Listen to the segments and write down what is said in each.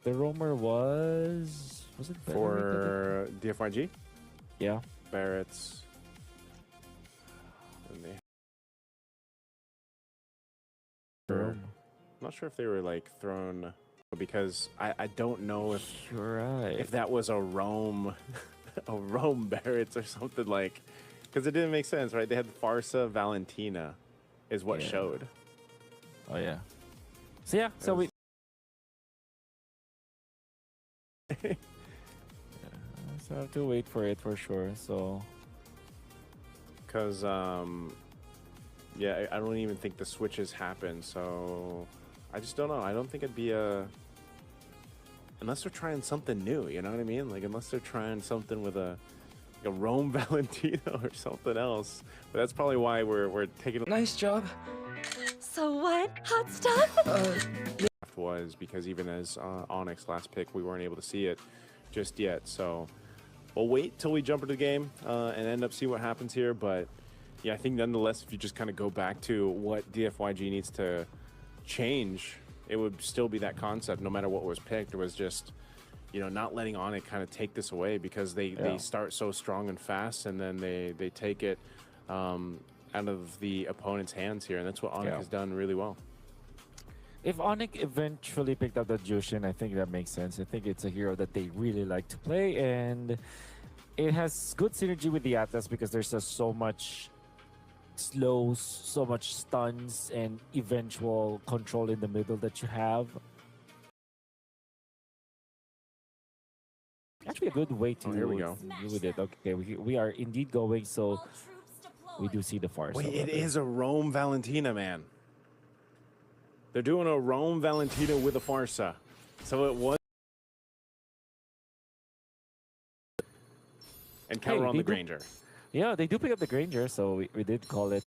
The roamer was it for DFYG? Yeah. Barrett's. And they I'm not sure if they were like thrown because I don't know if you're right. If that was a roam Barrett's or something like, because it didn't make sense, right? They had Farsa Valentina is what showed. Oh yeah. So yeah, so we so I have to wait for it for sure. So because yeah, I don't even think the switches happen. So I just don't know. I don't think it'd be unless they're trying something new. You know what I mean? Like unless they're trying something with a Rome Valentino or something else. But that's probably why we're taking. Nice job. So what? Hot stuff? Was because even as Onyx last pick, we weren't able to see it just yet. So we'll wait till we jump into the game and end up see what happens here. But yeah, I think nonetheless, if you just kind of go back to what DFYG needs to change, it would still be that concept. No matter what was picked, it was just, you know, not letting Onic kind of take this away because they start so strong and fast, and then they take it out of the opponent's hands here, and that's what Onic has done really well. If Onic eventually picked up the Jushin, I think that makes sense. I think it's a hero that they really like to play, and it has good synergy with the Atlas because there's just so much slows, so much stuns, and eventual control in the middle that you have. Actually, a good way to here we go. deal with it. Okay, we are indeed going, so we do see the Farsa. Wait, it is a Rome Valentina, man. They're doing a Rome Valentina with a Farsa. So it was. And counter on the Granger. Yeah, they do pick up the Granger, so we did call it.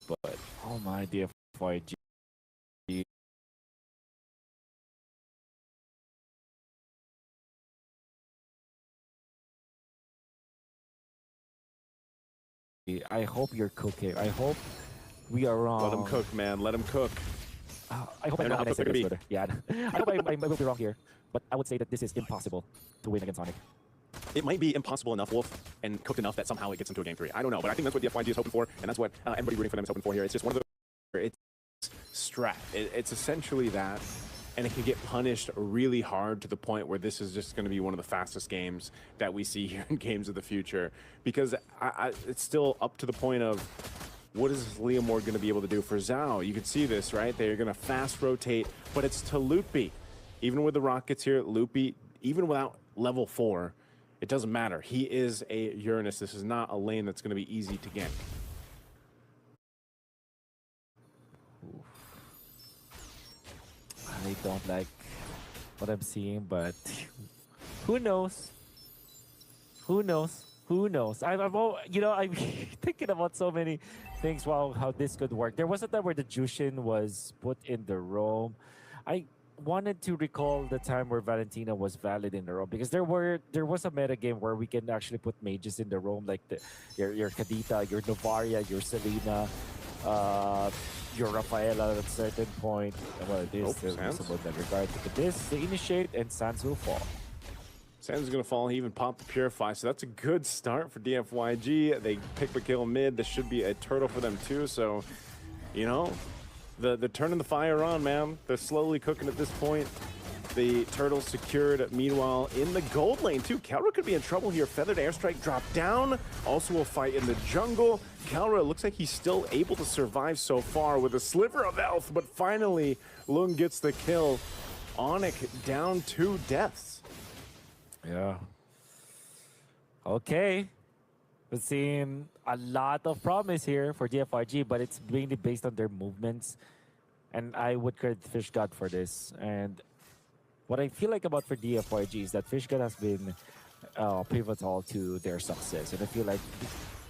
But, oh my, DFYG. I hope you're cooking. I hope we are wrong. Let him cook, man. Let him cook. I hope I know how to say this further. Yeah, I hope I will be wrong here. But I would say that this is impossible to win against Onic. It might be impossible enough, Wolf, and cooked enough that somehow it gets into a game 3. I don't know, but I think that's what DFYG is hoping for, and that's what everybody rooting for them is hoping for here. It's just one of the... It's strat. It's essentially that, and it can get punished really hard to the point where this is just going to be one of the fastest games that we see here in Games of the Future, because it's still up to the point of what is Leomord going to be able to do for Zhao? You can see this, right? They're going to fast rotate, but it's to Loopy. Even with the rockets here, Loopy, even without level 4, it doesn't matter. He is a Uranus. This is not a lane that's going to be easy to gank. I don't like what I'm seeing, but who knows? Who knows? Who knows? I'm thinking about so many things. Wow, how this could work. There was a time where the Jushin was put in the Rome. I wanted to recall the time where Valentina was valid in the Rome, because there was a meta game where we can actually put mages in the Rome, like your Kadita, your Novaria, your Selena, your Rafaela at a certain point. Well, it is still usable in that regard. But this, they initiate, and Sans will fall. Sans is going to fall. He even popped the Purify, so that's a good start for DFYG. They pick the kill mid. This should be a turtle for them too, so, you know, the turning the fire on, man. They're slowly cooking at this point. The turtle secured. Meanwhile, in the gold lane too, Kalra could be in trouble here. Feathered Airstrike dropped down. Also a fight in the jungle. Kalra looks like he's still able to survive so far with a sliver of health, but finally Lung gets the kill. Onic down 2 deaths. Yeah. Okay. We're seeing a lot of promise here for DFYG, but it's mainly based on their movements. And I would credit Fish God for this. And what I feel like about for DFYG is that Fish God has been pivotal to their success. And I feel like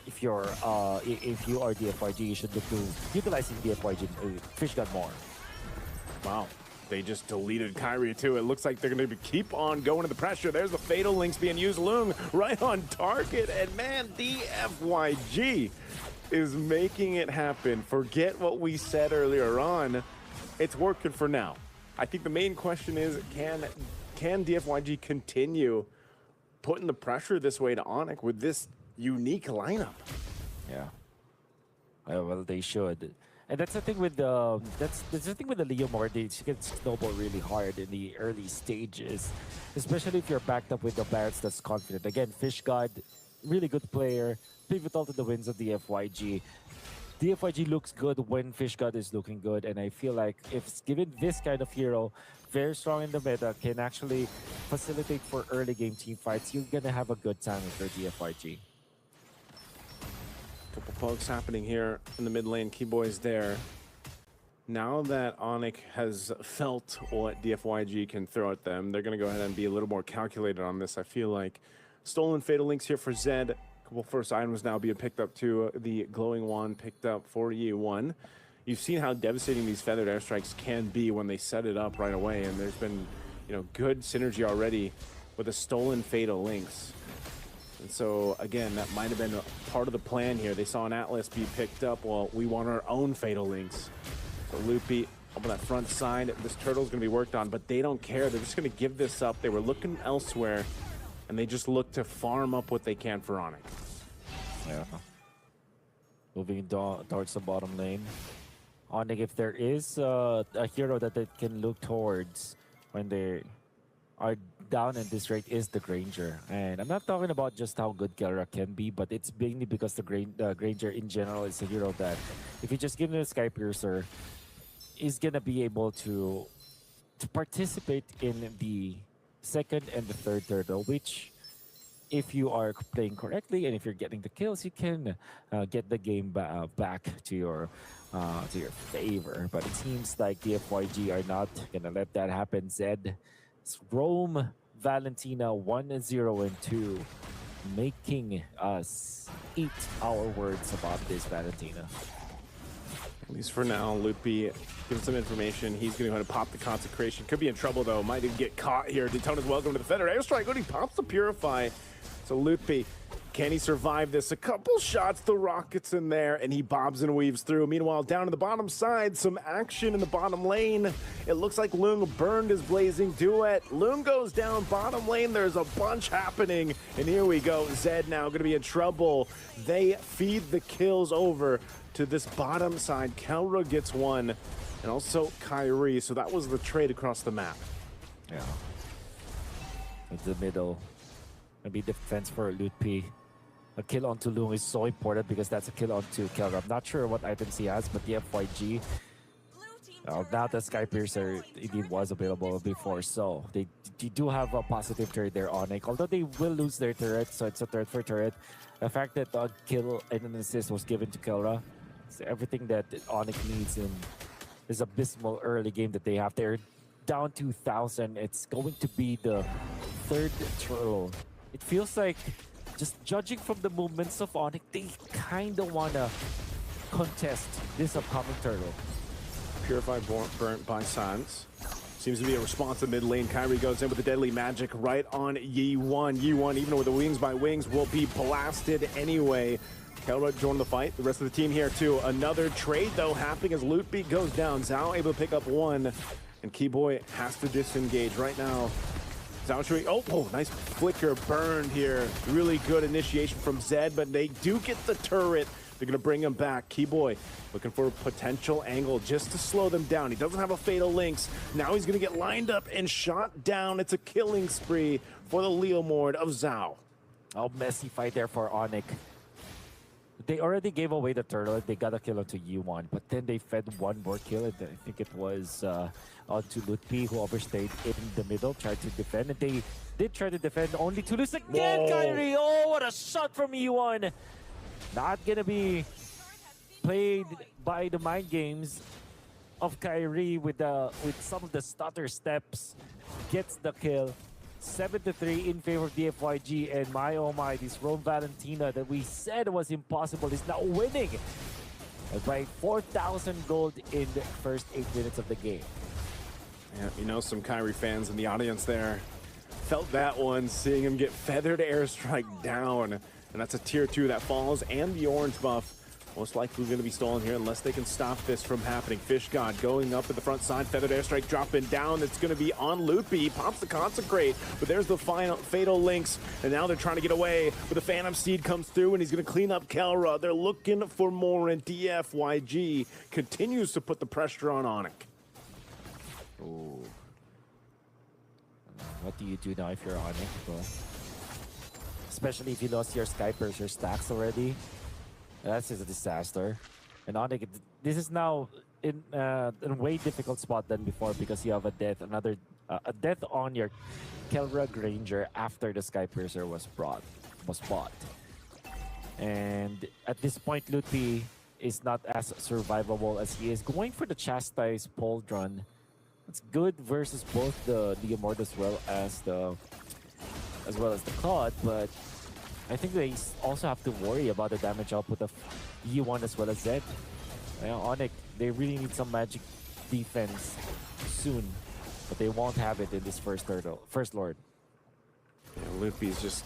if you are DFYG, you should look to utilizing DFYG Fish God more. Wow. They just deleted Kyrie too. It looks like they're going to keep on going to the pressure. There's the Fatal Links being used. Lung right on target. And man, DFYG is making it happen. Forget what we said earlier on. It's working for now. I think the main question is, can DFYG continue putting the pressure this way to Onic with this unique lineup? Yeah. Well, they should. And that's the thing with the the thing with the Leo Mord. They can snowball really hard in the early stages, especially if you're backed up with the Barretts that's confident. Again, Fish God, really good player, pivotal to the wins of the DFYG. DFYG looks good when Fish God is looking good, and I feel like if given this kind of hero, very strong in the meta, can actually facilitate for early game team fights, you're gonna have a good time with your DFYG. Couple pokes happening here in the mid lane. Keyboy's there. Now that Onic has felt what DFYG can throw at them, they're going to go ahead and be a little more calculated on this. I feel like stolen Fatal Links here for Zed. Couple first items now being picked up too. The glowing wand picked up for Yi1. You've seen how devastating these feathered airstrikes can be when they set it up right away, and there's been, you know, good synergy already with the stolen Fatal Links. And so, again, that might have been a part of the plan here. They saw an Atlas be picked up. Well, we want our own Fatal Links. So Loopy up on that front side. This turtle's going to be worked on, but they don't care. They're just going to give this up. They were looking elsewhere, and they just look to farm up what they can for Onic. Yeah. Moving towards the bottom lane. Onic, if there is a hero that they can look towards when they are down in this rate, is the Granger. And I'm not talking about just how good Kelra can be, but it's mainly because the Granger in general is a hero that if you just give him a Sky Piercer, is gonna be able to participate in the second and the third turtle, which if you are playing correctly and if you're getting the kills, you can get the game back to your favor. But it seems like DFYG are not gonna let that happen. Zed, Rome, Valentina 1-0-2, making us eat our words about this Valentina. At least for now, Loopy gives some information. He's going to go ahead and pop the Consecration. Could be in trouble, though. Might even get caught here. Daytona's welcome to the Feather Airstrike. When he pops the Purify. So Loopy, can he survive this? A couple shots, the rockets in there, and he bobs and weaves through. Meanwhile, down to the bottom side, some action in the bottom lane. It looks like Lung burned his blazing duet. Lung goes down bottom lane. There's a bunch happening, and here we go. Zed now going to be in trouble. They feed the kills over to this bottom side. Kelra gets one, and also Kyrie. So that was the trade across the map. Yeah. Into the middle. Maybe defense for Loopy. A kill onto Lung is so important because that's a kill onto Kelra. I'm not sure what items he has, but the FYG, now the Sky Piercer indeed was available before, so they do have a positive trade there on Onic. Although they will lose their turret, so it's a turret for turret. The fact that a kill and an assist was given to Kelra, it's everything that Onic needs in this abysmal early game that they have. They're down 2,000. It's going to be the third turtle. It feels like, just judging from the movements of Onic, they kind of want to contest this upcoming turtle. Purify burnt by Sans. Seems to be a response to mid lane. Kyrie goes in with the deadly magic right on Yi1. Yi1, even with the wings by wings, will be blasted anyway. Kelra joined the fight. The rest of the team here too. Another trade though happening as Loopy goes down. Zhao able to pick up one, and Keyboy has to disengage right now. Zhao shooting. Oh, nice flicker burn here. Really good initiation from Zed, but they do get the turret. They're going to bring him back. Keyboy looking for a potential angle just to slow them down. He doesn't have a Fatal Links. Now he's going to get lined up and shot down. It's a killing spree for the Leo Mord of Zhao. Oh, messy fight there for Onic. They already gave away the turtle. They got a kill onto Yi1, but then they fed one more kill. And I think it was onto Loopy, who overstayed in the middle, tried to defend. And they did try to defend, only to lose again. Whoa. Kyrie, oh, what a shot from Yi1. Not gonna be played by the mind games of Kyrie with some of the stutter steps. Gets the kill. 7-3 in favor of DFYG, and my oh my, this Rome Valentina that we said was impossible is now winning by 4,000 gold in the first 8 minutes of the game. Yeah, you know, some Kyrie fans in the audience there felt that one, seeing him get feathered airstrike down. And that's a tier 2 that falls, and the orange buff Most likely going to be stolen here unless they can stop this from happening. Fish God going up at the front side. Feathered Airstrike dropping down. It's going to be on Loopy. He pops the Consecrate, but there's the final Fatal Links. And now they're trying to get away. But the Phantom Seed comes through and he's going to clean up Kelra. They're looking for more, and DFYG continues to put the pressure on Onic. Ooh. What do you do now if you're Onic, bro? Especially if you lost your Skypers, your stacks already. That's just a disaster. And Onic, this is now in a way difficult spot than before because you have a death, a death on your Kelra Granger after the Skypiercer was bought. And at this point, Lupi is not as survivable as he is. Going for the Chastise Poldrun. It's good versus both the Leomord as well as the Claude, but I think they also have to worry about the damage output of E1 as well as Zed. Onic, they really need some magic defense soon, but they won't have it in this first Lord. Yeah, Luffy's just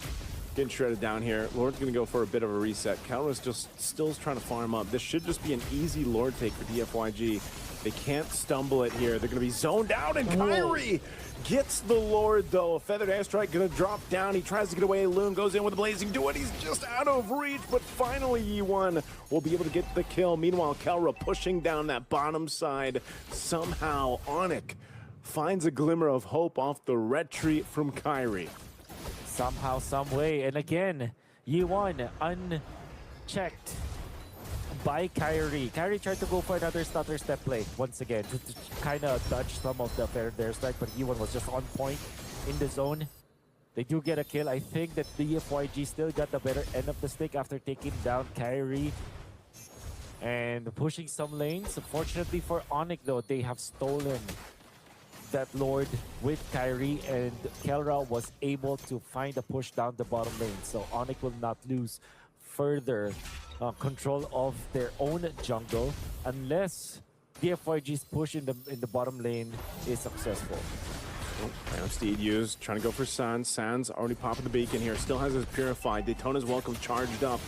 getting shredded down here. Lord's going to go for a bit of a reset. Kelra's just still trying to farm up. This should just be an easy Lord take for DFYG. They can't stumble it here. They're going to be zoned out, and Kyrie gets the Lord, though. A Feathered Airstrike going to drop down. He tries to get away. Loon goes in with a Blazing Duet. He's just out of reach, but finally E1 will be able to get the kill. Meanwhile, Kelra pushing down that bottom side. Somehow, Onic finds a glimmer of hope off the retreat from Kyrie. Somehow, some way, and again, E1 unchecked by Kyrie. Kyrie tried to go for another stutter step play once again to kind of dodge some of the Feathered Airstrike, but E1 was just on point in the zone. They do get a kill. I think that the DFYG still got the better end of the stick after taking down Kyrie and pushing some lanes. Unfortunately for Onic, though, they have stolen that Lord with Kyrie, and Kelra was able to find a push down the bottom lane. So Onic will not lose further control of their own jungle unless DFYG's push in the bottom lane is successful. Now Steed used, trying to go for Sans. Sans already popping the beacon here. Still has his Purified. Daytona's Welcome charged up.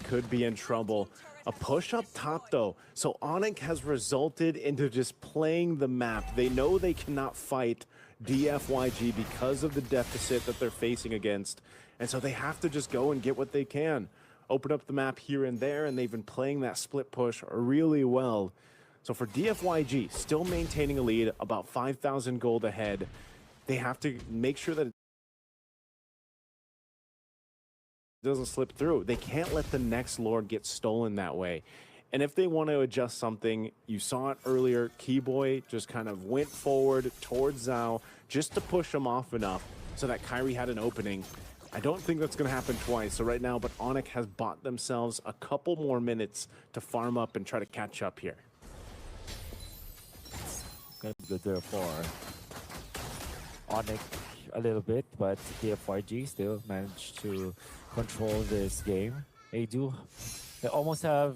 Could be in trouble. A push up top, though. So Onic has resulted into just playing the map. They know they cannot fight DFYG because of the deficit that they're facing against. And so they have to just go and get what they can. Open up the map here and there, and they've been playing that split push really well. So for DFYG, still maintaining a lead, about 5,000 gold ahead. They have to make sure that it doesn't slip through. They can't let the next Lord get stolen that way. And if they want to adjust something, you saw it earlier, Keyboy just kind of went forward towards Zhao just to push him off enough so that Kyrie had an opening. I don't think that's going to happen twice. So right now, but Onic has bought themselves a couple more minutes to farm up and try to catch up here. Gonna be good there for Onic a little bit, but DFYG still managed to control this game. They almost have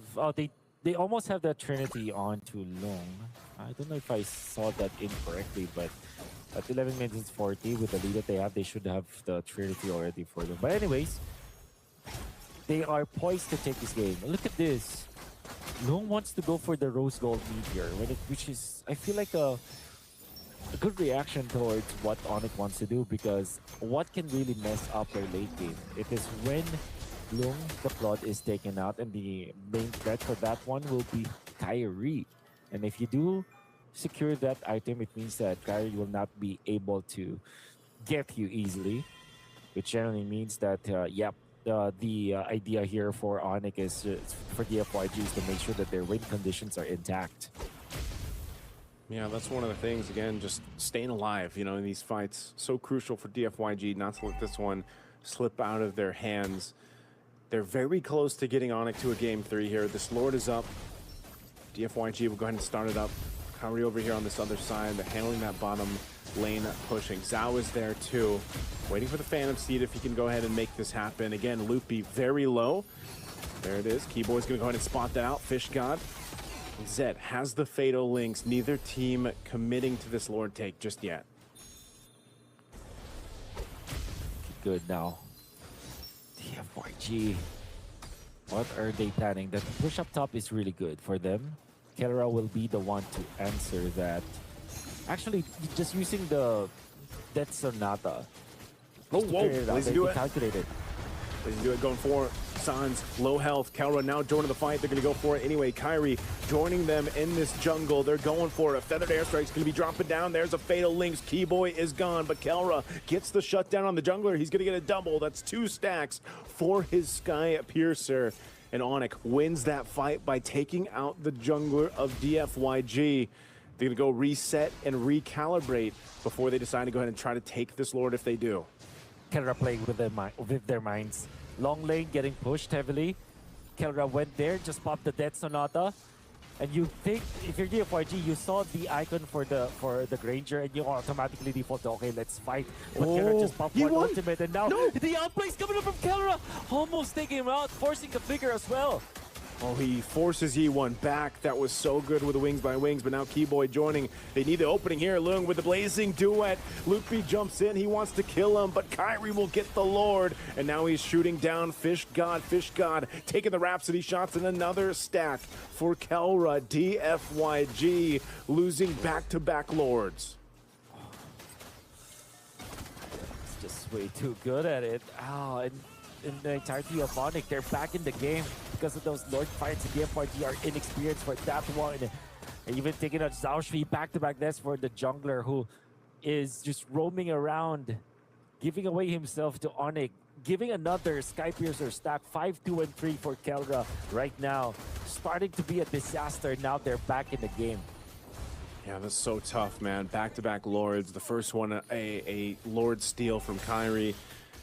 they almost have that Trinity on too long. I don't know if I saw that incorrectly, but at 11 minutes 40 with the lead that they have, they should have the Trinity already for them. But anyways, they are poised to take this game. Look at this. Long wants to go for the Rose Gold Meteor, which is, I feel like a good reaction towards what Onic wants to do, because what can really mess up their late game? It is when Long the Claude is taken out, and the main threat for that one will be Kyrie. And if you do secure that item, it means that Kyrie will not be able to get you easily, which generally means that, the idea here for Onic is for DFYG is to make sure that their win conditions are intact. Yeah, that's one of the things, again, just staying alive, you know, in these fights. So crucial for DFYG not to let this one slip out of their hands. They're very close to getting Onic to a game 3 here. This Lord is up. DFYG will go ahead and start it up. Kyrie over here on this other side. They're handling that bottom lane pushing. Zhao is there too. Waiting for the Phantom Seed if he can go ahead and make this happen. Again, Loopy very low. There it is. Keyboy's going to go ahead and spot that out. Fish God. Zed has the Fatal Links. Neither team committing to this Lord take just yet. Good now. DFYG What are they planning? The push up top is really good for them. Kelra will be the one to answer that. Actually, just using the Death Sonata. Oh, whoa, let's do it. Calculated. Let's do it, going for Sans, low health. Kelra now joining the fight. They're going to go for it anyway. Kairi joining them in this jungle. They're going for it. Feathered Airstrike's going to be dropping down. There's a Fatal Links. Keyboy is gone, but Kelra gets the shutdown on the jungler. He's going to get a double. That's 2 stacks for his Sky Piercer. And Onic wins that fight by taking out the jungler of DFYG. They're going to go reset and recalibrate before they decide to go ahead and try to take this Lord if they do. Kelra playing with their minds. Long lane getting pushed heavily. Kelra went there, just popped the Death Sonata. And you think, if you're DFYG, you saw the icon for the Granger and you automatically default to, okay, let's fight. But Kelra just popped one ultimate and now the outplay's coming up from Kelra. Almost taking him out, forcing the figure as well. Oh, he forces E1 back. That was so good with the Wings by Wings, but now Keyboy joining. They need the opening here. Lung with the Blazing Duet. Lupi jumps in. He wants to kill him, but Kairi will get the Lord. And now he's shooting down Fish God, taking the Rhapsody shots and another stack for Kelra. DFYG losing back-to-back Lords. It's just way too good at it. Oh, and in the entirety of Onic, they're back in the game because of those Lord fights. The DFYG are inexperienced for that one. And even taking out Zhao back-to-back deaths for the jungler who is just roaming around, giving away himself to Onic, giving another Sky Piercer stack. 5, 2, and 3 for Kelra right now. Starting to be a disaster. Now they're back in the game. Yeah, that's so tough, man. Back-to-back Lords. The first one, a Lord steal from Kairi.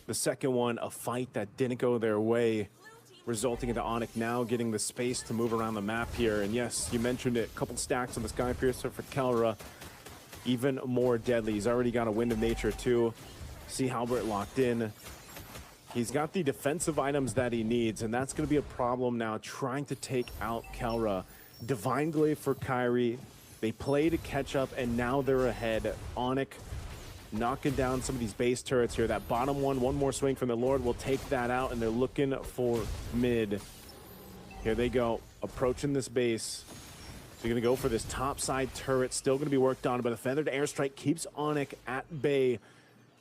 The second one, a fight that didn't go their way, resulting into Onic now getting the space to move around the map here. And yes, you mentioned it, a couple stacks on the Sky Piercer for Kelra. Even more deadly. He's already got a Wind of Nature too. See Halbert locked in. He's got the defensive items that he needs, and that's going to be a problem now, trying to take out Kelra. Divine Glaive for Kairi. They play to catch up, and now they're ahead. Onic knocking down some of these base turrets here. That bottom one more swing from the Lord will take that out, and they're looking for mid. Here they go, approaching this base. They're gonna go for this top side turret, still gonna be worked on, but a Feathered Airstrike keeps Onic at bay,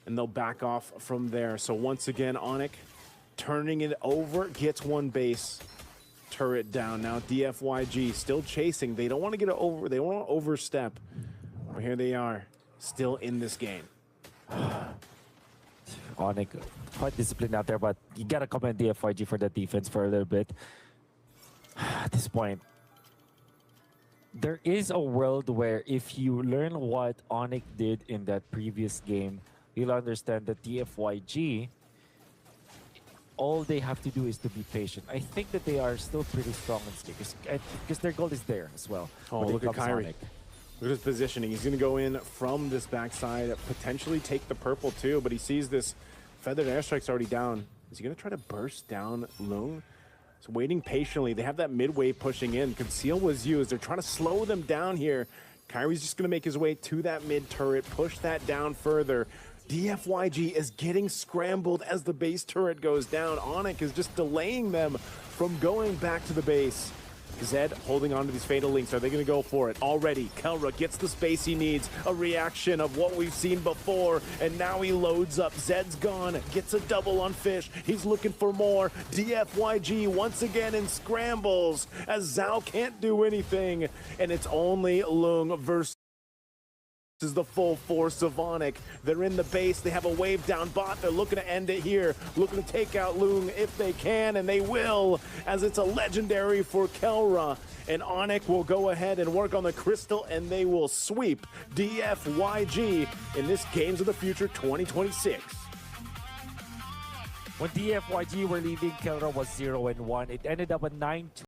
and they'll back off from there. So once again, Onic turning it over, gets one base turret down. Now DFYG still chasing. They don't want to get it over, they don't want to overstep. But here they are, still in this game. Onic, quite disciplined out there, but you gotta commend DFYG for the defense for a little bit. At this point, there is a world where if you learn what Onic did in that previous game, you'll understand that DFYG, all they have to do is to be patient. I think that they are still pretty strong in skills because their goal is there as well. Oh, look at Kairi. Look at his positioning. He's going to go in from this backside, potentially take the purple too, but he sees this Feathered Airstrike's already down. Is he going to try to burst down Lung? He's waiting patiently. They have that mid wave pushing in. Conceal was used. They're trying to slow them down here. Kairi's just going to make his way to that mid turret, push that down further. DFYG is getting scrambled as the base turret goes down. Onic is just delaying them from going back to the base. Zed holding on to these Fatal Links. Are they going to go for it? Already, Kelra gets the space he needs. A reaction of what we've seen before, and now he loads up. Zed's gone, gets a double on Fish. He's looking for more. DFYG once again in scrambles as Zhao can't do anything, and it's only Lung versus This is the full force of Onic. They're in the base. They have a wave down bot. They're looking to end it here. Looking to take out Lung if they can, and they will, as it's a legendary for Kelra. And Onic will go ahead and work on the crystal, and they will sweep DFYG in this Games of the Future 2026. When DFYG were leading, Kelra was 0-1. It ended up at 9-2.